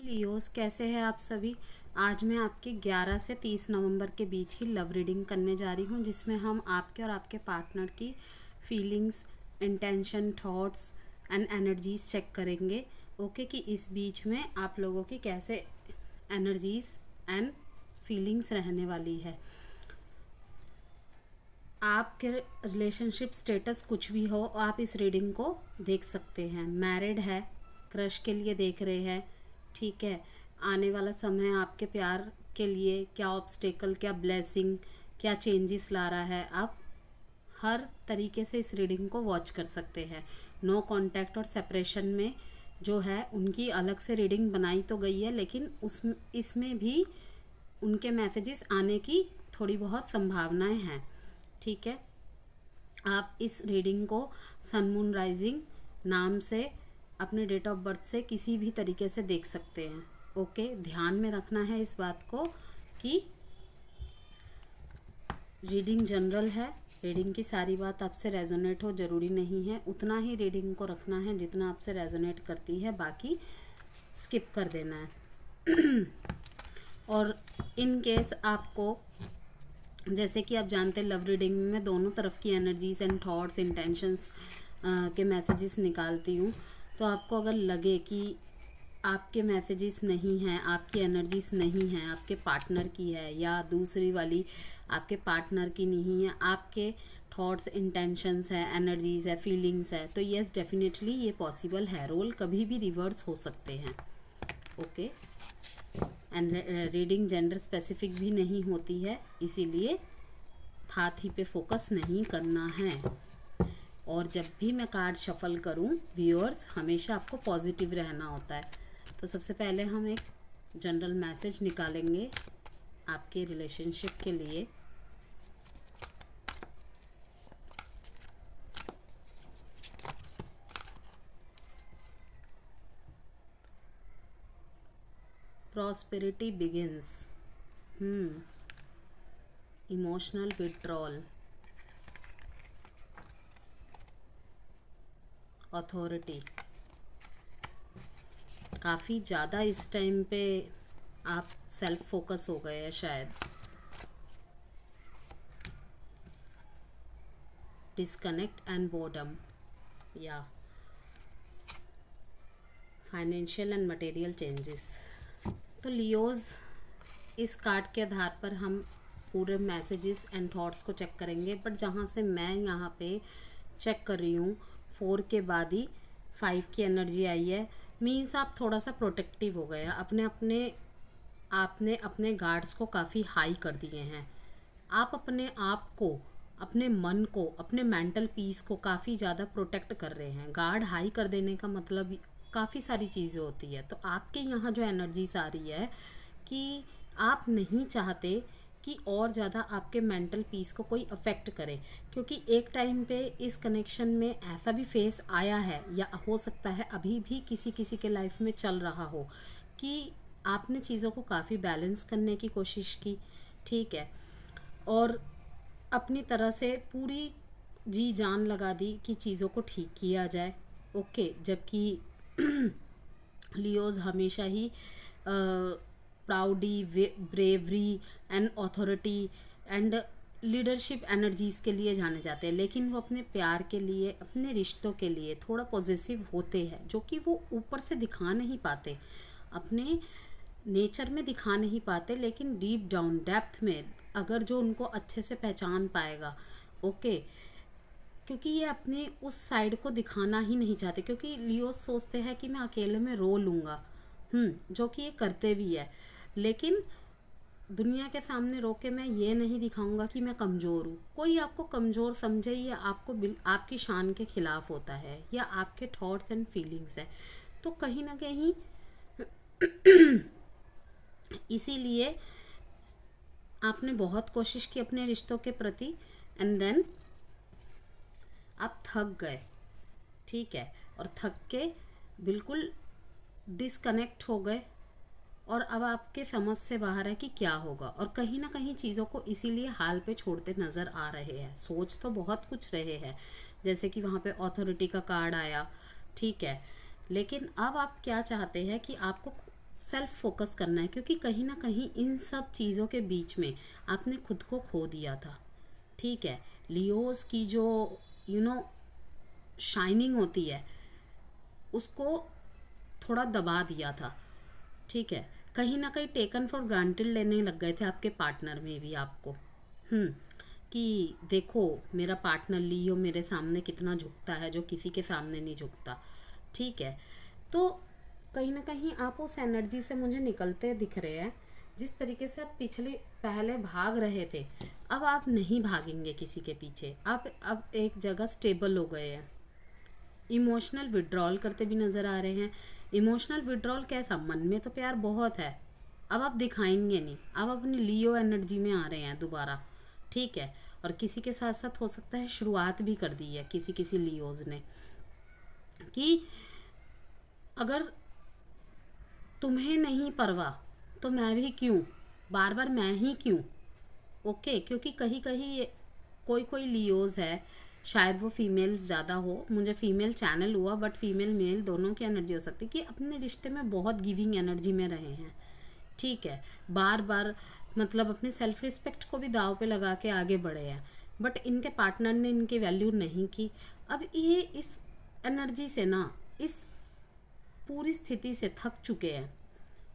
Leos, कैसे हैं आप सभी। आज मैं आपके 11 से 30 नवंबर के बीच की लव रीडिंग करने जा रही हूँ, जिसमें हम आपके और आपके पार्टनर की feelings, intention, thoughts and energies check करेंगे। ओके, कि इस बीच में आप लोगों की कैसे एनर्जीज एंड फीलिंग्स रहने वाली है। आपके रिलेशनशिप स्टेटस कुछ भी हो, आप इस रीडिंग को देख सकते हैं। मैरिड है, क्रश के लिए देख रहे हैं, ठीक है। आने वाला समय आपके प्यार के लिए क्या ऑब्स्टेकल, क्या ब्लेसिंग, क्या चेंजेस ला रहा है, आप हर तरीके से इस रीडिंग को वॉच कर सकते हैं। नो कांटेक्ट और सेपरेशन में जो है उनकी अलग से रीडिंग बनाई तो गई है, लेकिन उस इसमें भी उनके मैसेजेस आने की थोड़ी बहुत संभावनाएं हैं, ठीक है। आप इस रीडिंग को सन मून राइजिंग नाम से, अपने डेट ऑफ बर्थ से किसी भी तरीके से देख सकते हैं। ओके, ध्यान में रखना है इस बात को कि रीडिंग जनरल है। रीडिंग की सारी बात आपसे रेजोनेट हो ज़रूरी नहीं है, उतना ही रीडिंग को रखना है जितना आपसे रेजोनेट करती है, बाकी स्किप कर देना है। और इन केस आपको, जैसे कि आप जानते हैं, लव रीडिंग में मैं दोनों तरफ की एनर्जीज एंड थॉट्स, इंटेंशंस के मैसेजेस निकालती हूँ। तो आपको अगर लगे कि आपके मैसेजेस नहीं हैं, आपकी एनर्जीज नहीं हैं, आपके पार्टनर की है, या दूसरी वाली आपके पार्टनर की नहीं है, आपके थॉट्स, इंटेंशंस है, एनर्जीज है, फीलिंग्स है, तो यस डेफिनेटली ये पॉसिबल है। रोल कभी भी रिवर्स हो सकते हैं। Okay, and reading gender specific भी नहीं होती है, इसीलिए हाथ ही पे फोकस नहीं करना है। और जब भी मैं कार्ड शफल करूं व्यूअर्स, हमेशा आपको पॉजिटिव रहना होता है। तो सबसे पहले हम एक जनरल मैसेज निकालेंगे आपके रिलेशनशिप के लिए। Prosperity begins, emotional withdrawal, authority. काफ़ी ज़्यादा इस टाइम पे आप सेल्फ फोकस हो गए हैं शायद। डिस्कनेक्ट एंड बोर्डम, या फाइनेंशियल एंड मटेरियल चेंजेस। तो लियोज, इस कार्ड के आधार पर हम पूरे मैसेजेस एंड थॉट्स को चेक करेंगे, बट जहाँ से मैं यहाँ पे चेक कर रही हूँ, 4 के बाद ही 5 की एनर्जी आई है। मीन्स आप थोड़ा सा प्रोटेक्टिव हो गए, आपने अपने गार्ड्स को काफ़ी हाई कर दिए हैं। आप अपने आप को, अपने मन को, अपने मेंटल पीस को काफ़ी ज़्यादा प्रोटेक्ट कर रहे हैं। गार्ड हाई कर देने का मतलब काफ़ी सारी चीज़ें होती है। तो आपके यहाँ जो एनर्जीज आ रही है कि आप नहीं चाहते कि और ज़्यादा आपके मेंटल पीस को कोई अफेक्ट करे, क्योंकि एक टाइम पे इस कनेक्शन में ऐसा भी फेस आया है, या हो सकता है अभी भी किसी किसी के लाइफ में चल रहा हो, कि आपने चीज़ों को काफ़ी बैलेंस करने की कोशिश की, ठीक है, और अपनी तरह से पूरी जी जान लगा दी कि चीज़ों को ठीक किया जाए। ओके, जबकि लियोज हमेशा ही proudly, bravery and authority and leadership energies के लिए जाने जाते हैं, लेकिन वो अपने प्यार के लिए, अपने रिश्तों के लिए थोड़ा पॉजिटिव होते हैं, जो कि वो ऊपर से दिखा नहीं पाते, अपने नेचर में दिखा नहीं पाते, लेकिन डीप डाउन डेप्थ में अगर जो उनको अच्छे से पहचान पाएगा। ओके, क्योंकि ये अपने उस साइड को दिखाना ही नहीं चाहते, क्योंकि लियो सोचते हैं कि मैं अकेले में रो लूँगा, जो कि ये करते भी है, लेकिन दुनिया के सामने रो के मैं ये नहीं दिखाऊंगा कि मैं कमज़ोर हूँ। कोई आपको कमज़ोर समझे, ये आपकी शान के खिलाफ होता है, या आपके थॉट्स एंड फीलिंग्स है। तो कहीं ना कहीं इसीलिए आपने बहुत कोशिश की अपने रिश्तों के प्रति, एंड देन आप थक गए, ठीक है, और थक के बिल्कुल डिस्कनेक्ट हो गए, और अब आपके समझ से बाहर है कि क्या होगा, और कहीं ना कहीं चीज़ों को इसीलिए हाल पे छोड़ते नज़र आ रहे हैं। सोच तो बहुत कुछ रहे हैं, जैसे कि वहाँ पे अथॉरिटी का कार्ड आया, ठीक है, लेकिन अब आप क्या चाहते हैं कि आपको सेल्फ फोकस करना है, क्योंकि कहीं ना कहीं इन सब चीज़ों के बीच में आपने खुद को खो दिया था। ठीक है, लियोस की जो शाइनिंग होती है उसको थोड़ा दबा दिया था। ठीक है, कहीं ना कहीं टेकन फॉर ग्रांटेड लेने लग गए थे आपके पार्टनर में भी आपको। कि देखो मेरा पार्टनर लियो मेरे सामने कितना झुकता है, जो किसी के सामने नहीं झुकता। ठीक है, तो कहीं ना कहीं आप उस एनर्जी से मुझे निकलते दिख रहे हैं। जिस तरीके से आप पहले भाग रहे थे, अब आप नहीं भागेंगे किसी के पीछे। आप अब एक जगह स्टेबल हो गए हैं। इमोशनल विड्रॉल करते भी नज़र आ रहे हैं। इमोशनल विड्रॉल कैसा? मन में तो प्यार बहुत है, अब आप दिखाएंगे नहीं, अब अपनी लियो एनर्जी में आ रहे हैं दोबारा। ठीक है, और किसी के साथ साथ हो सकता है शुरुआत भी कर दी है किसी लियोज ने, कि अगर तुम्हें नहीं परवाह तो मैं भी क्यों, बार बार मैं ही क्यों। ओके, क्योंकि कहीं कहीं कोई लियोज है, शायद वो फीमेल्स ज़्यादा हो, मुझे फीमेल चैनल हुआ, बट फीमेल मेल दोनों की एनर्जी हो सकती है, कि अपने रिश्ते में बहुत गिविंग एनर्जी में रहे हैं। ठीक है, बार बार मतलब अपने सेल्फ रिस्पेक्ट को भी दाव पे लगा के आगे बढ़े हैं, बट इनके पार्टनर ने इनकी वैल्यू नहीं की। अब ये इस एनर्जी से ना, इस पूरी स्थिति से थक चुके हैं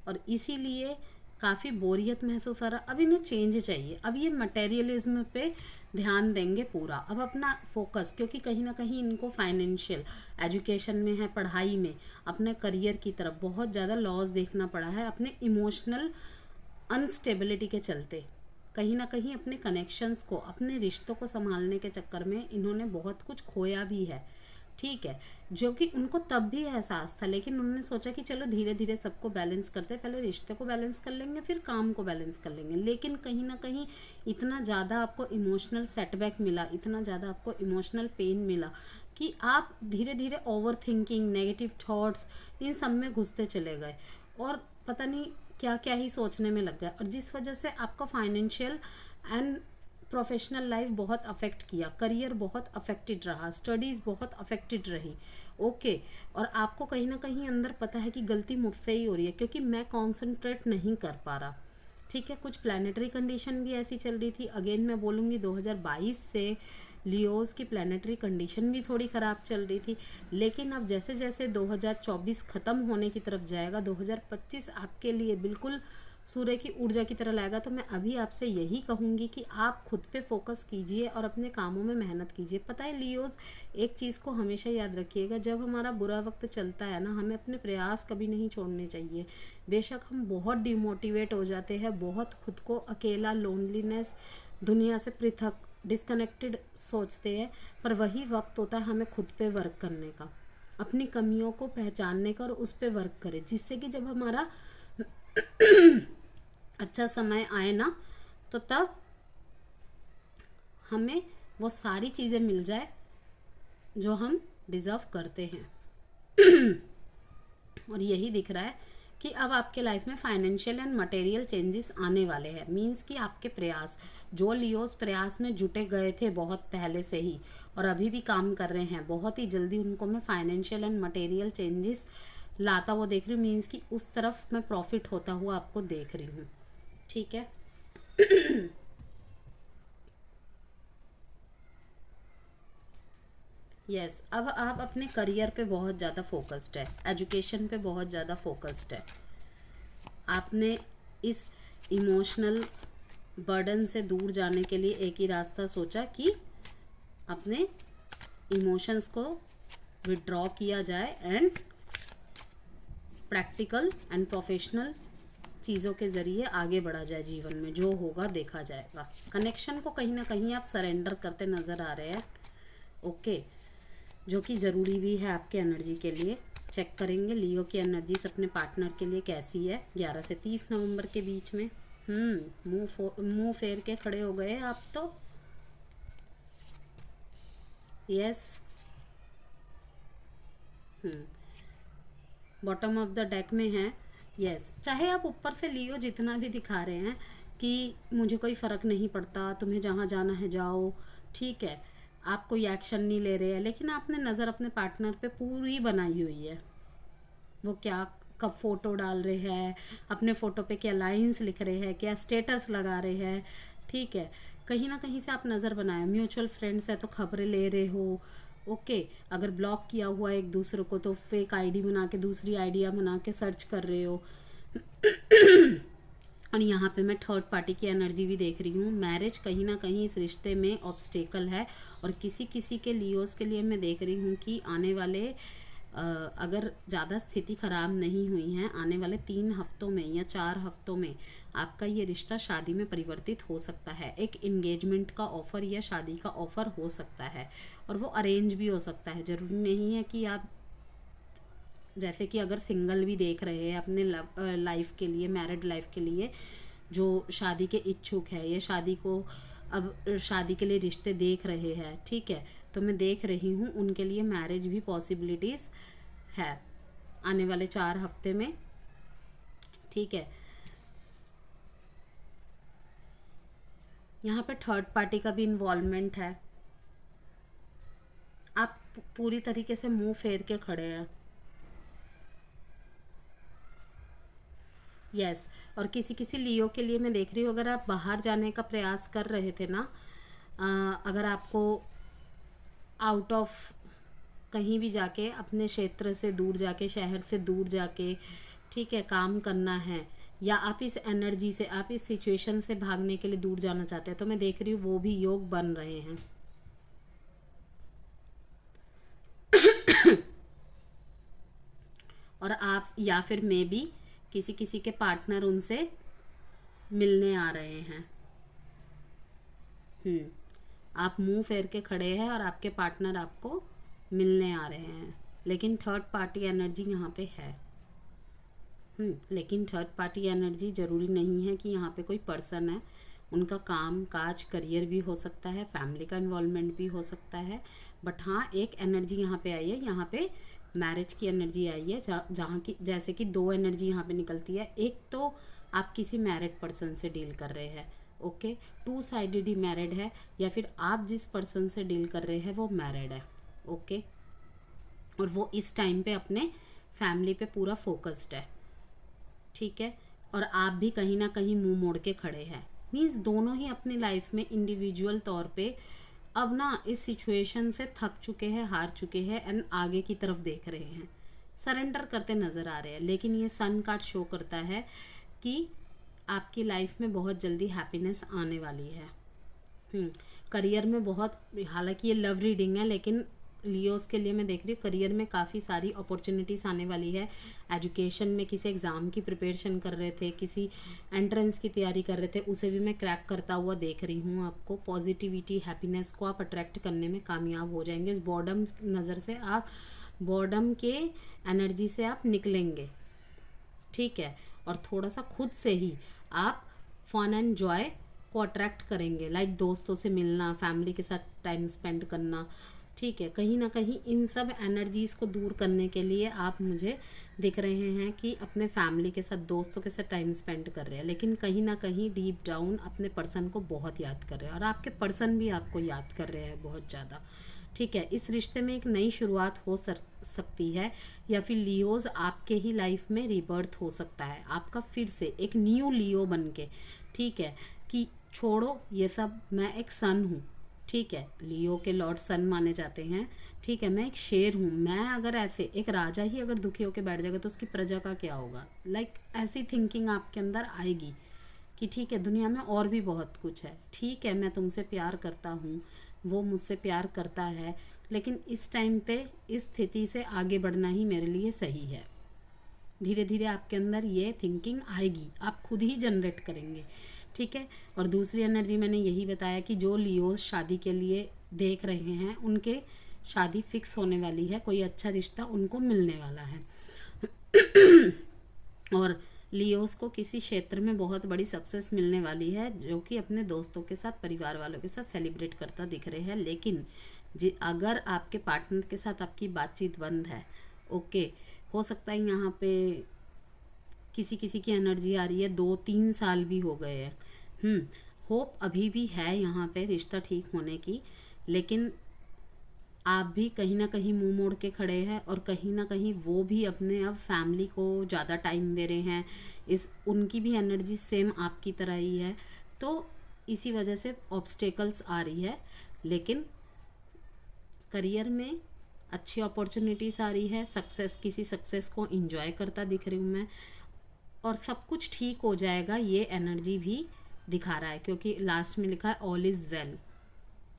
और इसीलिए काफ़ी बोरियत महसूस आ रहा। अब इन्हें चेंज चाहिए। अब ये मटेरियलिज्म पे ध्यान देंगे पूरा, अब अपना फोकस, क्योंकि कहीं ना कहीं इनको फाइनेंशियल एजुकेशन में है, पढ़ाई में, अपने करियर की तरफ बहुत ज़्यादा लॉस देखना पड़ा है, अपने इमोशनल अनस्टेबिलिटी के चलते। कहीं ना कहीं अपने कनेक्शंस को, अपने रिश्तों को संभालने के चक्कर में इन्होंने बहुत कुछ खोया भी है। ठीक है, जो कि उनको तब भी एहसास था, लेकिन उन्होंने सोचा कि चलो धीरे धीरे सबको बैलेंस करते, पहले रिश्ते को बैलेंस कर लेंगे फिर काम को बैलेंस कर लेंगे। लेकिन कहीं ना कहीं इतना ज़्यादा आपको इमोशनल सेटबैक मिला, इतना ज़्यादा आपको इमोशनल पेन मिला कि आप धीरे धीरे ओवर थिंकिंग, नेगेटिव थॉट्स, इन सब में घुसते चले गए और पता नहीं क्या क्या ही सोचने में लग गया, और जिस वजह से आपका फाइनेंशियल एंड प्रोफेशनल लाइफ बहुत अफेक्ट किया, करियर बहुत अफेक्टेड रहा, स्टडीज़ बहुत अफेक्टेड रही। ओके, और आपको कहीं ना कहीं अंदर पता है कि गलती मुझसे ही हो रही है, क्योंकि मैं कॉन्सेंट्रेट नहीं कर पा रहा। ठीक है, कुछ प्लानिटरी कंडीशन भी ऐसी चल रही थी। अगेन मैं बोलूँगी 2022 से लियोज की प्लानिटरी कंडीशन भी थोड़ी ख़राब चल रही थी, लेकिन अब जैसे जैसे 2024 ख़त्म होने की तरफ जाएगा, 2025 आपके लिए बिल्कुल सूर्य की ऊर्जा की तरह लाएगा। तो मैं अभी आपसे यही कहूँगी कि आप खुद पे फोकस कीजिए और अपने कामों में मेहनत कीजिए। पता है लियोज, एक चीज़ को हमेशा याद रखिएगा, जब हमारा बुरा वक्त चलता है ना, हमें अपने प्रयास कभी नहीं छोड़ने चाहिए। बेशक हम बहुत डिमोटिवेट हो जाते हैं, बहुत खुद को अकेला, लोनलीनेस, दुनिया से पृथक, डिस्कनेक्टेड सोचते हैं, पर वही वक्त होता है हमें खुद पे वर्क करने का, अपनी कमियों को पहचानने का और उस पे वर्क करें, जिससे कि जब हमारा अच्छा समय आए ना, तो तब हमें वो सारी चीज़ें मिल जाए जो हम डिज़र्व करते हैं। और यही दिख रहा है कि अब आपके लाइफ में फाइनेंशियल एंड मटेरियल चेंजेस आने वाले हैं। मींस कि आपके प्रयास, जो लियोस प्रयास में जुटे गए थे बहुत पहले से ही और अभी भी काम कर रहे हैं, बहुत ही जल्दी उनको मैं फाइनेंशियल एंड मटेरियल चेंजेस लाता हुआ देख रही हूँ। मीन्स कि उस तरफ मैं प्रॉफिट होता हुआ आपको देख रही हूँ। ठीक है। यस, अब आप अपने करियर पे बहुत ज़्यादा फोकस्ड है, एजुकेशन पे बहुत ज़्यादा फोकस्ड है। आपने इस इमोशनल बर्डन से दूर जाने के लिए एक ही रास्ता सोचा कि अपने इमोशंस को विड्रॉ किया जाए एंड प्रैक्टिकल एंड प्रोफेशनल चीज़ों के ज़रिए आगे बढ़ा जाए। जीवन में जो होगा देखा जाएगा। कनेक्शन को कहीं ना कहीं आप सरेंडर करते नज़र आ रहे हैं। ओके, जो कि ज़रूरी भी है आपके एनर्जी के लिए। चेक करेंगे लियो की एनर्जीज अपने पार्टनर के लिए कैसी है 11 से 30 नवंबर के बीच में। मुंह फेर के खड़े हो गए आप तो। Yes, bottom of the deck में है। यस, चाहे आप ऊपर से लियो जितना भी दिखा रहे हैं कि मुझे कोई फ़र्क नहीं पड़ता, तुम्हें जहाँ जाना है जाओ, ठीक है, आप कोई एक्शन नहीं ले रहे हैं, लेकिन आपने नज़र अपने पार्टनर पे पूरी बनाई हुई है। वो क्या कब फोटो डाल रहे हैं, अपने फ़ोटो पे क्या लाइंस लिख रहे हैं, क्या स्टेटस लगा रहे हैं, ठीक है। कहीं ना कहीं से आप नज़र बनाए, म्यूचुअल फ्रेंड्स है तो खबरें ले रहे हो, ओके। अगर ब्लॉक किया हुआ है एक दूसरे को तो फेक आईडी बना के, दूसरी आइडिया बना के सर्च कर रहे हो। और यहाँ पे मैं थर्ड पार्टी की एनर्जी भी देख रही हूँ। मैरिज कहीं ना कहीं इस रिश्ते में ऑब्स्टेकल है, और किसी किसी के लियोस के लिए मैं देख रही हूँ कि आने वाले अगर ज़्यादा स्थिति ख़राब नहीं हुई है, आने वाले 3 हफ्तों में या 4 हफ्तों में आपका ये रिश्ता शादी में परिवर्तित हो सकता है। एक इंगेजमेंट का ऑफ़र या शादी का ऑफ़र हो सकता है, और वो अरेंज भी हो सकता है। ज़रूरी नहीं है कि आप, जैसे कि अगर सिंगल भी देख रहे हैं अपने लाइफ के लिए, मैरिड लाइफ के लिए, जो शादी के इच्छुक है या शादी को अब शादी के लिए रिश्ते देख रहे हैं, ठीक है, तो मैं देख रही हूँ उनके लिए मैरिज भी पॉसिबिलिटीज़ है आने वाले 4 हफ्ते में, ठीक है। यहाँ पे थर्ड पार्टी का भी इन्वॉल्वमेंट है। आप पूरी तरीके से मुंह फेर के खड़े हैं, यस। और किसी किसी लियो के लिए मैं देख रही हूँ, अगर आप बाहर जाने का प्रयास कर रहे थे ना, अगर आपको आउट ऑफ कहीं भी जाके, अपने क्षेत्र से दूर जाके, शहर से दूर जाके, ठीक है, काम करना है, या आप इस एनर्जी से, आप इस सिचुएशन से भागने के लिए दूर जाना चाहते हैं, तो मैं देख रही हूँ वो भी योग बन रहे हैं। और आप या फिर मैं भी किसी किसी के पार्टनर उनसे मिलने आ रहे हैं। आप मुंह फेर के खड़े हैं और आपके पार्टनर आपको मिलने आ रहे हैं, लेकिन थर्ड पार्टी एनर्जी यहाँ पे है। लेकिन थर्ड पार्टी एनर्जी ज़रूरी नहीं है कि यहाँ पे कोई पर्सन है, उनका काम काज करियर भी हो सकता है, फैमिली का इन्वॉल्वमेंट भी हो सकता है। बट हाँ, एक एनर्जी यहाँ पे आई है, यहाँ पे मैरिज की एनर्जी आई है, जहाँ की जैसे कि 2 एनर्जी यहाँ पे निकलती है। एक तो आप किसी मैरिड पर्सन से डील कर रहे हैं, ओके, 2 साइडेड ही मैरिड है, या फिर आप जिस पर्सन से डील कर रहे हैं वो मैरिड है, ओके। और वो इस टाइम पे अपने फैमिली पे पूरा फोकस्ड है, ठीक है। और आप भी कहीं ना कहीं मुंह मोड़ के खड़े हैं। मीन्स दोनों ही अपनी लाइफ में इंडिविजुअल तौर पे अब ना इस सिचुएशन से थक चुके हैं, हार चुके हैं, एंड आगे की तरफ देख रहे हैं, सरेंडर करते नज़र आ रहे हैं। लेकिन ये सन कार्ड शो करता है कि आपकी लाइफ में बहुत जल्दी हैप्पीनेस आने वाली है। करियर में बहुत, हालांकि ये लव रीडिंग है, लेकिन लियोस के लिए मैं देख रही हूँ करियर में काफ़ी सारी अपॉर्चुनिटीज़ आने वाली है। एजुकेशन में किसी एग्ज़ाम की प्रिपरेशन कर रहे थे, किसी एंट्रेंस की तैयारी कर रहे थे, उसे भी मैं क्रैक करता हुआ देख रही हूँ। आपको पॉजिटिविटी, हैप्पीनेस को आप अट्रैक्ट करने में कामयाब हो जाएंगे। इस बॉर्डम नज़र से आप, बॉर्डम के एनर्जी से आप निकलेंगे, ठीक है। और थोड़ा सा खुद से ही आप फन एंड जॉय को अट्रैक्ट करेंगे, लाइक दोस्तों से मिलना, फैमिली के साथ टाइम स्पेंड करना, ठीक है। कहीं ना कहीं इन सब एनर्जीज़ को दूर करने के लिए आप मुझे दिख रहे हैं कि अपने फैमिली के साथ, दोस्तों के साथ टाइम स्पेंड कर रहे हैं, लेकिन कहीं ना कहीं डीप डाउन अपने पर्सन को बहुत याद कर रहे हैं, और आपके पर्सन भी आपको याद कर रहे हैं बहुत ज़्यादा, ठीक है। इस रिश्ते में एक नई शुरुआत हो सकती है, या फिर लियोज आपके ही लाइफ में रिबर्थ हो सकता है, आपका फिर से एक न्यू लियो बन के, ठीक है, कि छोड़ो ये सब, मैं एक सन हूँ, ठीक है। लियो के लॉर्ड सन माने जाते हैं, ठीक है। मैं एक शेर हूँ, मैं अगर ऐसे एक राजा ही अगर दुखी होकर बैठ जाएगा तो उसकी प्रजा का क्या होगा, लाइक ऐसी थिंकिंग आपके अंदर आएगी कि ठीक है, दुनिया में और भी बहुत कुछ है, ठीक है, मैं तुमसे प्यार करता हूँ, वो मुझसे प्यार करता है, लेकिन इस टाइम पे इस स्थिति से आगे बढ़ना ही मेरे लिए सही है। धीरे धीरे आपके अंदर ये थिंकिंग आएगी, आप खुद ही जनरेट करेंगे, ठीक है। और दूसरी एनर्जी मैंने यही बताया कि जो लियोज शादी के लिए देख रहे हैं उनके शादी फिक्स होने वाली है, कोई अच्छा रिश्ता उनको मिलने वाला है। और लियोज को किसी क्षेत्र में बहुत बड़ी सक्सेस मिलने वाली है, जो कि अपने दोस्तों के साथ, परिवार वालों के साथ सेलिब्रेट करता दिख रहे हैं। लेकिन अगर आपके पार्टनर के साथ आपकी बातचीत बंद है, ओके, हो सकता है यहाँ पे किसी किसी की एनर्जी आ रही है 2-3 साल भी हो गए हैं, होप अभी भी है यहाँ पे रिश्ता ठीक होने की, लेकिन आप भी कहीं ना कहीं मुंह मोड़ के खड़े हैं और कहीं ना कहीं वो भी अपने अब फैमिली को ज़्यादा टाइम दे रहे हैं। इस उनकी भी एनर्जी सेम आपकी तरह ही है, तो इसी वजह से ऑब्स्टेकल्स आ रही है। लेकिन करियर में अच्छी अपॉर्चुनिटीज़ आ रही है, किसी सक्सेस को इंजॉय करता दिख रही हूँ मैं, और सब कुछ ठीक हो जाएगा ये एनर्जी भी दिखा रहा है, क्योंकि लास्ट में लिखा है ऑल इज़ वेल।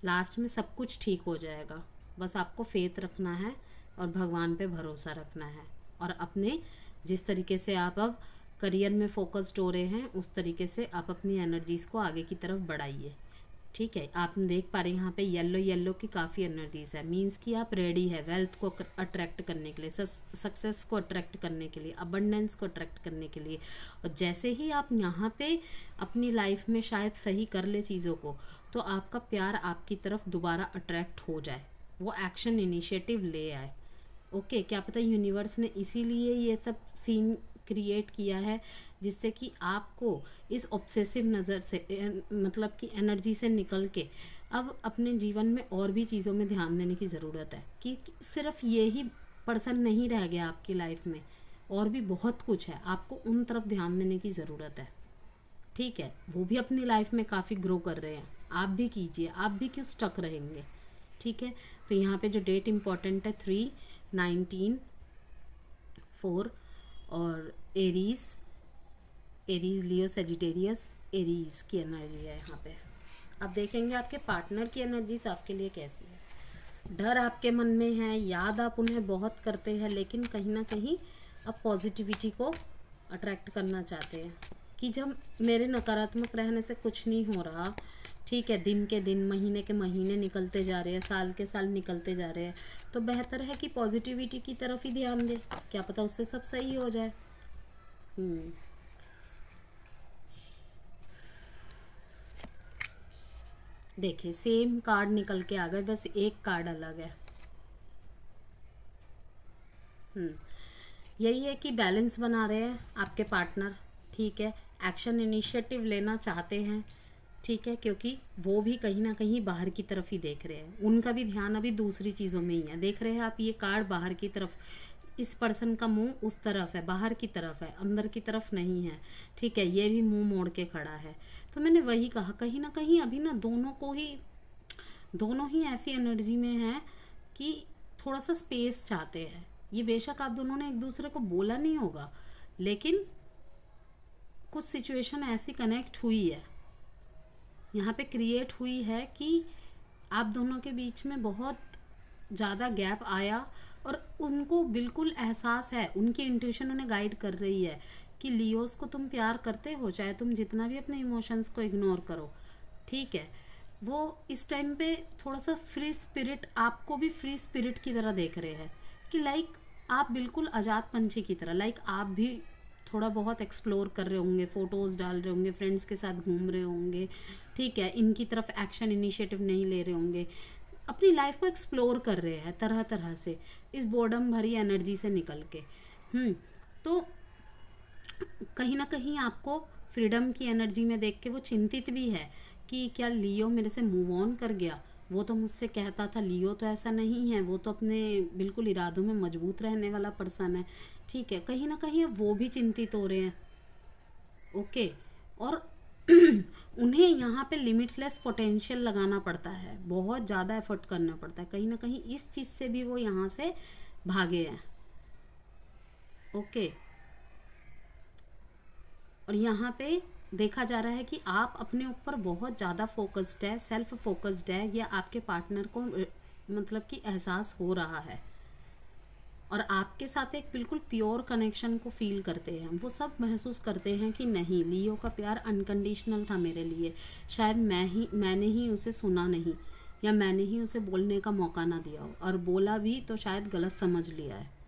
लास्ट में सब कुछ ठीक हो जाएगा, बस आपको फेथ रखना है और भगवान पे भरोसा रखना है, और अपने जिस तरीके से आप अब करियर में फोकस्ड हो रहे हैं उस तरीके से आप अपनी एनर्जीज़ को आगे की तरफ बढ़ाइए। ठीक है, आप देख पा रहे हैं यहाँ पे येलो येलो की काफ़ी एनर्जीज है, मीन्स कि आप रेडी है वेल्थ को अट्रैक्ट करने के लिए, सक्सेस को अट्रैक्ट करने के लिए, अबंडेंस को अट्रैक्ट करने के लिए। और जैसे ही आप यहाँ पे अपनी लाइफ में शायद सही कर ले चीज़ों को, तो आपका प्यार आपकी तरफ दोबारा अट्रैक्ट हो जाए, वो एक्शन इनिशिएटिव ले आए। ओके, क्या पता यूनिवर्स ने इसीलिए ये सब सीन क्रिएट किया है, जिससे कि आपको इस ऑब्सेसिव नज़र से मतलब कि एनर्जी से निकल के अब अपने जीवन में और भी चीज़ों में ध्यान देने की ज़रूरत है, कि सिर्फ ये ही पर्सन नहीं रह गया आपकी लाइफ में, और भी बहुत कुछ है, आपको उन तरफ ध्यान देने की ज़रूरत है। ठीक है, वो भी अपनी लाइफ में काफ़ी ग्रो कर रहे हैं, आप भी कीजिए, आप भी क्यों स्टक रहेंगे। ठीक है, तो यहाँ पे जो डेट इम्पॉर्टेंट है 3/19/4, और एरीज लियो सेजिटेरियस एरीज की एनर्जी है यहाँ पे। अब देखेंगे आपके पार्टनर की एनर्जीज आपके लिए कैसी है। डर आपके मन में है, याद आप उन्हें बहुत करते हैं, लेकिन कहीं ना कहीं अब पॉजिटिविटी को अट्रैक्ट करना चाहते हैं, कि जब मेरे नकारात्मक रहने से कुछ नहीं हो रहा, ठीक है, दिन के दिन महीने के महीने निकलते जा रहे हैं, साल के साल निकलते जा रहे हैं, तो बेहतर है कि पॉजिटिविटी की तरफ ही ध्यान दें, क्या पता उससे सब सही हो जाए। देखिए सेम कार्ड निकल के आ गए, बस एक कार्ड अलग है। यही है कि बैलेंस बना रहे हैं आपके पार्टनर। ठीक है, एक्शन इनिशिएटिव लेना चाहते हैं। ठीक है, क्योंकि वो भी कहीं ना कहीं बाहर की तरफ ही देख रहे हैं, उनका भी ध्यान अभी दूसरी चीज़ों में ही है। देख रहे हैं आप ये कार्ड बाहर की तरफ, इस पर्सन का मुंह उस तरफ है, बाहर की तरफ है, अंदर की तरफ नहीं है। ठीक है, ये भी मुंह मोड़ के खड़ा है। तो मैंने वही कहा, कहीं ना कहीं अभी ना दोनों ही ऐसी एनर्जी में है कि थोड़ा सा स्पेस चाहते हैं। ये बेशक आप दोनों ने एक दूसरे को बोला नहीं होगा, लेकिन कुछ सिचुएशन ऐसी कनेक्ट हुई है, यहाँ पे क्रिएट हुई है कि आप दोनों के बीच में बहुत ज़्यादा गैप आया, और उनको बिल्कुल एहसास है, उनकी इंट्यूशन उन्हें गाइड कर रही है कि लियोस को तुम प्यार करते हो, चाहे तुम जितना भी अपने इमोशंस को इग्नोर करो। ठीक है, वो इस टाइम पे थोड़ा सा फ्री स्पिरिट, आपको भी फ्री स्पिरिट की तरह देख रहे हैं, कि लाइक आप बिल्कुल आज़ाद पंछी की तरह, लाइक आप भी थोड़ा बहुत एक्सप्लोर कर रहे होंगे, फ़ोटोज़ डाल रहे होंगे, फ्रेंड्स के साथ घूम रहे होंगे। ठीक है, इनकी तरफ एक्शन इनिशिएटिव नहीं ले रहे होंगे, अपनी लाइफ को एक्सप्लोर कर रहे हैं तरह तरह से, इस बोर्डम भरी एनर्जी से निकल के। तो कहीं ना कहीं आपको फ्रीडम की एनर्जी में देख के वो चिंतित भी है कि क्या लियो मेरे से मूव ऑन कर गया। वो तो मुझसे कहता था, लियो तो ऐसा नहीं है, वो तो अपने बिल्कुल इरादों में मजबूत रहने वाला पर्सन है। ठीक है, कहीं ना कहीं वो भी चिंतित हो रहे हैं। ओके, और उन्हें यहाँ पे लिमिटलेस पोटेंशियल लगाना पड़ता है, बहुत ज़्यादा एफर्ट करना पड़ता है, कहीं ना कहीं इस चीज़ से भी वो यहाँ से भागे हैं। ओके, और यहाँ पे देखा जा रहा है कि आप अपने ऊपर बहुत ज़्यादा फोकस्ड है, सेल्फ फोकस्ड है, या आपके पार्टनर को मतलब कि एहसास हो रहा है, और आपके साथ एक बिल्कुल प्योर कनेक्शन को फील करते हैं। वो सब महसूस करते हैं कि नहीं, लियो का प्यार अनकंडीशनल था मेरे लिए, शायद मैंने ही उसे सुना नहीं, या मैंने ही उसे बोलने का मौका ना दिया हो, और बोला भी तो शायद गलत समझ लिया है।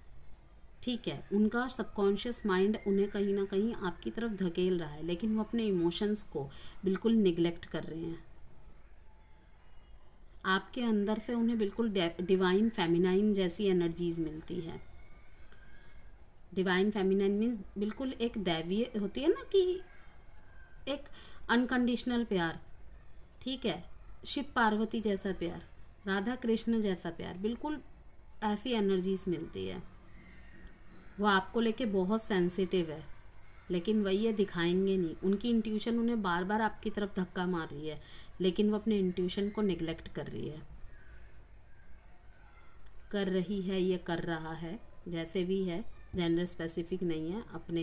ठीक है, उनका सबकॉन्शियस माइंड उन्हें कहीं ना कहीं आपकी तरफ धकेल रहा है, लेकिन वो अपने इमोशंस को बिल्कुल निगलेक्ट कर रहे हैं। आपके अंदर से उन्हें बिल्कुल डिवाइन फेमिनाइन जैसी एनर्जीज मिलती है। डिवाइन फेमिनाइन मीन्स बिल्कुल एक दैवीय होती है ना, कि एक अनकंडीशनल प्यार। ठीक है, शिव पार्वती जैसा प्यार, राधा कृष्ण जैसा प्यार, बिल्कुल ऐसी एनर्जीज मिलती है। वो आपको लेके बहुत सेंसिटिव है, लेकिन वही ये दिखाएंगे नहीं। उनकी इंट्यूशन उन्हें बार बार आपकी तरफ धक्का मार रही है, लेकिन वो अपने इंट्यूशन को निगलेक्ट कर रही है, कर रही है, ये कर रहा है, जैसे भी है, जेंडर स्पेसिफिक नहीं है। अपने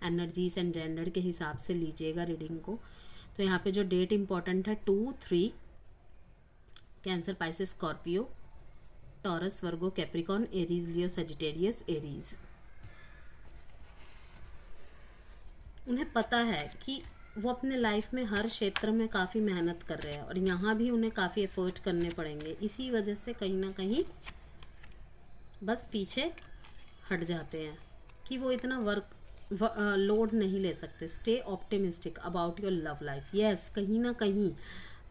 एनर्जीज एंड जेंडर के हिसाब से लीजिएगा रीडिंग को। तो यहाँ पे जो डेट इंपॉर्टेंट है 2, 3, कैंसर, पाइसेस, स्कॉर्पियो, टॉरस, वर्गो, कैप्रिकॉन, एरीज, लियो, सजिटेरियस, एरीज। उन्हें पता है कि वो अपने लाइफ में हर क्षेत्र में काफ़ी मेहनत कर रहे हैं और यहाँ भी उन्हें काफ़ी एफर्ट करने पड़ेंगे। इसी वजह से कहीं ना कहीं बस पीछे हट जाते हैं कि वो इतना वर्क लोड नहीं ले सकते। Stay optimistic about your love life. Yes, कहीं ना कहीं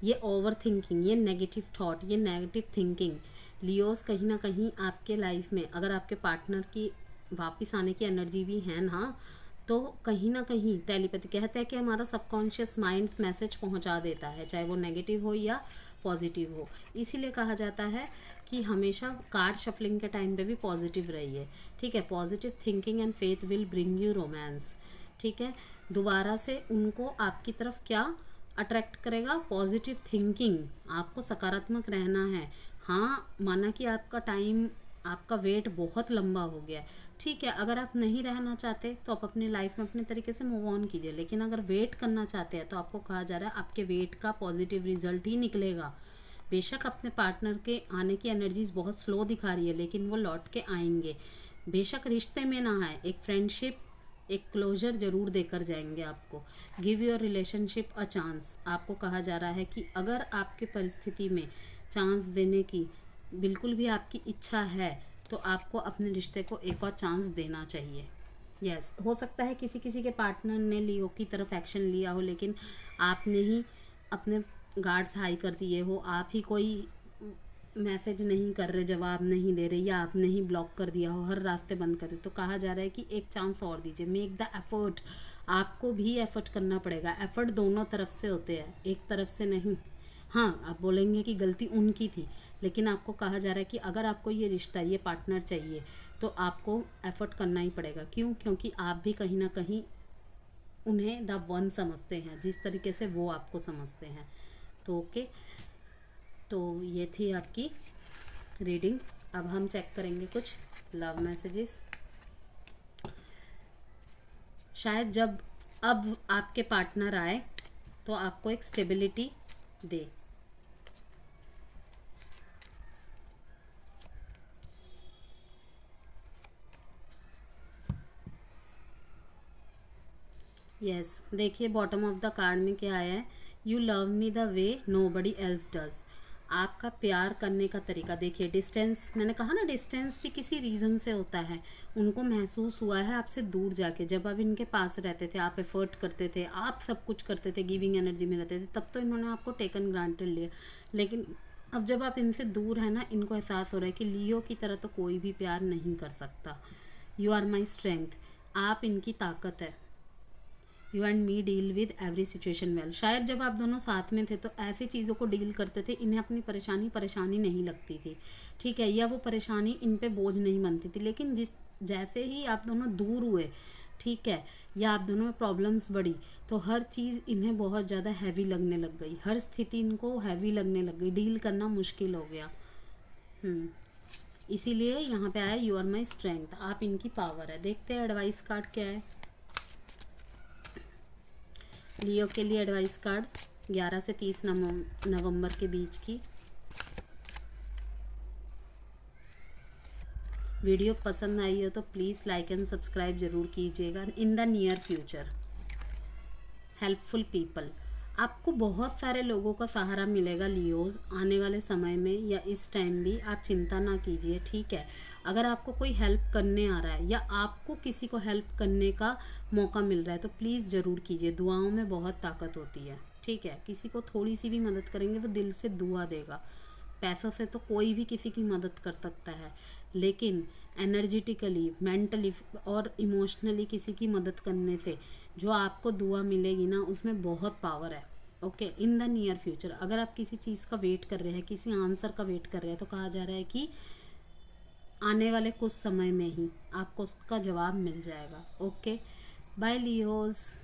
ये ओवर थिंकिंग, ये नेगेटिव थॉट, ये नेगेटिव थिंकिंग लियोस कहीं ना कहीं आपके लाइफ में, अगर आपके पार्टनर की वापस आने की एनर्जी भी है ना, तो कहीं ना कहीं टेलीपैथी कहते हैं कि हमारा सबकॉन्शियस माइंड्स मैसेज पहुंचा देता है, चाहे वो नेगेटिव हो या पॉजिटिव हो। इसीलिए कहा जाता है कि हमेशा कार्ड शफलिंग के टाइम पे भी पॉजिटिव रहिए, ठीक है। Positive thinking and faith will bring you romance, ठीक है। दोबारा से उनको आपकी तरफ क्या अट्रैक्ट करेगा? Positive thinking. आपको सकारात्मक रहना है। हाँ, माना कि आपका टाइम, आपका वेट बहुत लंबा हो गया है, ठीक है। अगर आप नहीं रहना चाहते तो आप अपनी लाइफ में अपने तरीके से मूव ऑन कीजिए, लेकिन अगर वेट करना चाहते हैं तो आपको कहा जा रहा है आपके वेट का पॉजिटिव रिजल्ट ही निकलेगा। बेशक अपने पार्टनर के आने की एनर्जीज बहुत स्लो दिखा रही है, लेकिन वो लौट के आएंगे। बेशक रिश्ते में ना आए, एक फ्रेंडशिप, एक क्लोजर जरूर देकर जाएंगे आपको। Give your relationship a chance. आपको कहा जा रहा है कि अगर आपके परिस्थिति में चांस देने की बिल्कुल भी आपकी इच्छा है तो आपको अपने रिश्ते को एक और चांस देना चाहिए। यस, हो सकता है किसी किसी के पार्टनर ने लियो की तरफ एक्शन लिया हो, लेकिन आपने ही अपने गार्ड्स हाई कर दिए हो, आप ही कोई मैसेज नहीं कर रहे, जवाब नहीं दे रहे, या आपने ही ब्लॉक कर दिया हो, हर रास्ते बंद कर रहे, तो कहा जा रहा है कि एक चांस और दीजिए। Make the effort. आपको भी एफर्ट करना पड़ेगा। एफर्ट दोनों तरफ से होते हैं, एक तरफ से नहीं। हाँ, आप बोलेंगे कि गलती उनकी थी, लेकिन आपको कहा जा रहा है कि अगर आपको ये रिश्ता, ये पार्टनर चाहिए तो आपको एफर्ट करना ही पड़ेगा। क्यों? क्योंकि आप भी कहीं ना कहीं उन्हें द वन समझते हैं, जिस तरीके से वो आपको समझते हैं। तो ओके, तो ये थी आपकी रीडिंग। अब हम चेक करेंगे कुछ लव मैसेजेस। शायद जब अब आपके पार्टनर आए तो आपको एक स्टेबिलिटी दे। यस, देखिए बॉटम ऑफ द कार्ड में क्या आया है? You love me the way nobody else does. आपका प्यार करने का तरीका देखिए। डिस्टेंस, मैंने कहा ना, डिस्टेंस भी किसी रीज़न से होता है। उनको महसूस हुआ है आपसे दूर जाके। जब आप इनके पास रहते थे, आप एफर्ट करते थे, आप सब कुछ करते थे, गिविंग एनर्जी में रहते थे, तब तो इन्होंने आपको टेकन ग्रांटेड लिया। लेकिन अब जब आप इनसे दूर है ना, इनको एहसास हो रहा है कि लियो की तरह तो कोई भी प्यार नहीं कर सकता। You are my strength. आप इनकी ताकत है। You and me deal with every situation well. शायद जब आप दोनों साथ में थे तो ऐसी चीज़ों को डील करते थे, इन्हें अपनी परेशानी नहीं लगती थी, ठीक है, या वो परेशानी इन पे बोझ नहीं बनती थी। लेकिन जैसे ही आप दोनों दूर हुए, ठीक है, या आप दोनों में प्रॉब्लम्स बढ़ी, तो हर चीज़ इन्हें बहुत ज़्यादा हैवी लगने लग गई। हर स्थिति इनको हैवी लगने लग गई, डील करना मुश्किल हो गया। इसीलिए यहाँ पे आया यू आर माई स्ट्रेंथ। आप इनकी पावर है। देखते हैं एडवाइस कार्ड क्या है लियो के लिए। एडवाइस कार्ड 11 से 30 नवंबर के बीच की। वीडियो पसंद आई हो तो प्लीज़ लाइक एंड सब्सक्राइब जरूर कीजिएगा। In the near future helpful people. आपको बहुत सारे लोगों का सहारा मिलेगा लियोज आने वाले समय में या इस टाइम भी। आप चिंता ना कीजिए, ठीक है। अगर आपको कोई हेल्प करने आ रहा है या आपको किसी को हेल्प करने का मौका मिल रहा है तो प्लीज़ ज़रूर कीजिए। दुआओं में बहुत ताकत होती है, ठीक है। किसी को थोड़ी सी भी मदद करेंगे वो दिल से दुआ देगा। पैसों से तो कोई भी किसी की मदद कर सकता है, लेकिन एनर्जेटिकली, मेंटली और इमोशनली किसी की मदद करने से जो आपको दुआ मिलेगी ना, उसमें बहुत पावर है okay, in the near future. अगर आप किसी चीज़ का वेट कर रहे हैं, किसी आंसर का वेट कर रहे हैं, तो कहा जा रहा है कि आने वाले कुछ समय में ही आपको उसका जवाब मिल जाएगा। Okay, bye Leos.